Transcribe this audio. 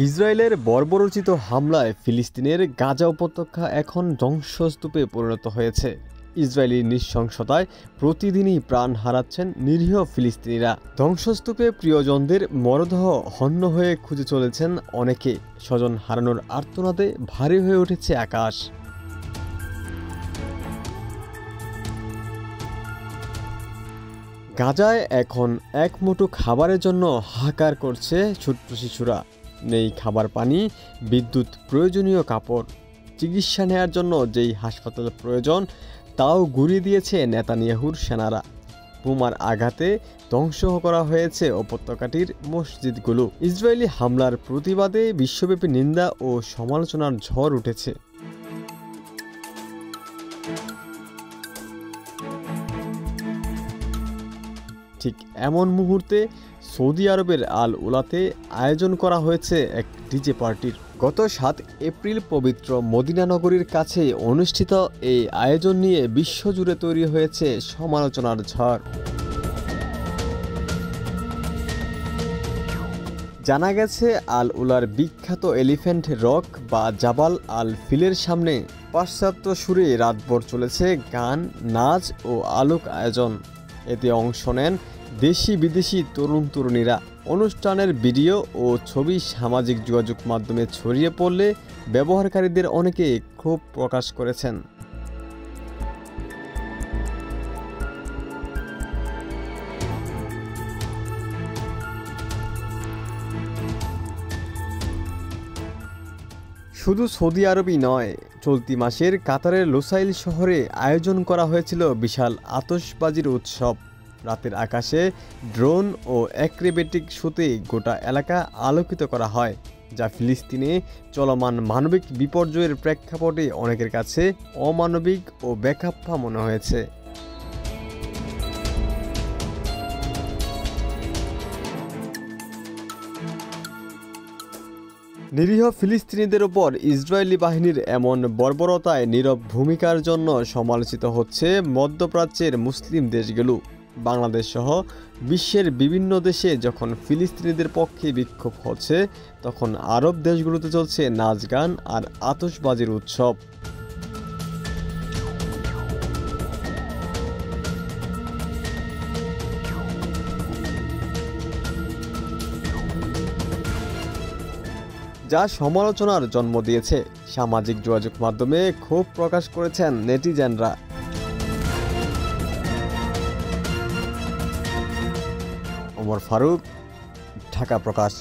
ইসরায়েলের বর্বরোচিত হামলায় ফিলিস্তিনের গাজা উপত্যকা এখন ধ্বংসস্তূপে পরিণত হয়েছে। ইসরায়েলি নৃশংসতায় প্রতিদিনই প্রাণ হারাচ্ছেন নিরীহ ফিলিস্তিনিরা। ধ্বংসস্তূপে প্রিয়জনদের মরদেহ হন্য হয়ে খুঁজে চলেছেন অনেকে। স্বজন হারানোর আর্তনাদে ভারী হয়ে উঠেছে আকাশ। গাজায় এখন এক মুঠো খাবারের জন্য হাহাকার করছে ছোট্ট শিশুরা। নেই খাবার, পানি, বিদ্যুৎ, প্রয়োজনীয় কাপড়। চিকিৎসা নেওয়ার জন্য যেই হাসপাতাল প্রয়োজন তাও গুঁড়িয়ে দিয়েছে নেতানিয়াহুর সেনারা। বোমার আঘাতে ধ্বংস করা হয়েছে উপত্যকাটির মসজিদগুলো। ইসরায়েলি হামলার প্রতিবাদে বিশ্বব্যাপী নিন্দা ও সমালোচনার ঝড় উঠেছে। ঠিক এমন মুহূর্তে সৌদি আরবের আল উলাতে আয়োজন করা হয়েছে এক ডিজে পার্টির। গত ৭ এপ্রিল পবিত্র মদিনা নগরীর কাছে অনুষ্ঠিত এই আয়োজন নিয়ে বিশ্বজুড়ে তৈরি হয়েছে সমালোচনার ঝড়। জানা গেছে, আল উলার বিখ্যাত এলিফ্যান্ট রক বা জাবাল আল ফিলের সামনে পাশ্চাত্য সুরে রাতভর চলেছে গান, নাচ ও আলোক আয়োজন। এতে অংশ নেন দেশি বিদেশি তরুণ তরুণীরা। অনুষ্ঠানের ভিডিও ও ছবি সামাজিক যোগাযোগ মাধ্যমে ছড়িয়ে পড়লে ব্যবহারকারীদের অনেকে ক্ষোভ প্রকাশ করেছেন। শুধু সৌদি আরবই নয়, চলতি মাসের কাতারের লোসাইল শহরে আয়োজন করা হয়েছিল বিশাল আতশবাজির উৎসব। রাতের আকাশে ড্রোন ও অ্যাক্রোবেটিক শোতে গোটা এলাকা আলোকিত করা হয়, যা ফিলিস্তিনে চলমান মানবিক বিপর্যয়ের প্রেক্ষাপটে অনেকের কাছে অমানবিক ও বেখাপ্পা মনে হয়েছে। নিরীহ ফিলিস্তিনিদের ওপর ইসরায়েলি বাহিনীর এমন বর্বরতায় নীরব ভূমিকার জন্য সমালোচিত হচ্ছে মধ্যপ্রাচ্যের মুসলিম দেশগুলো। বাংলাদেশ সহ বিশ্বের বিভিন্ন দেশে যখন ফিলিস্তিনিদের পক্ষে বিক্ষোভ হচ্ছে, তখন আরব দেশগুলোতে চলছে নাচ, গান আর আতশবাজির উৎসব। যা সমালোচনার জন্ম দিয়েছে। সামাজিক যোগাযোগ মাধ্যমে ক্ষোভ প্রকাশ করেছেন নেটিজেনরা। ওমর ফারুক, ঢাকা প্রকাশ।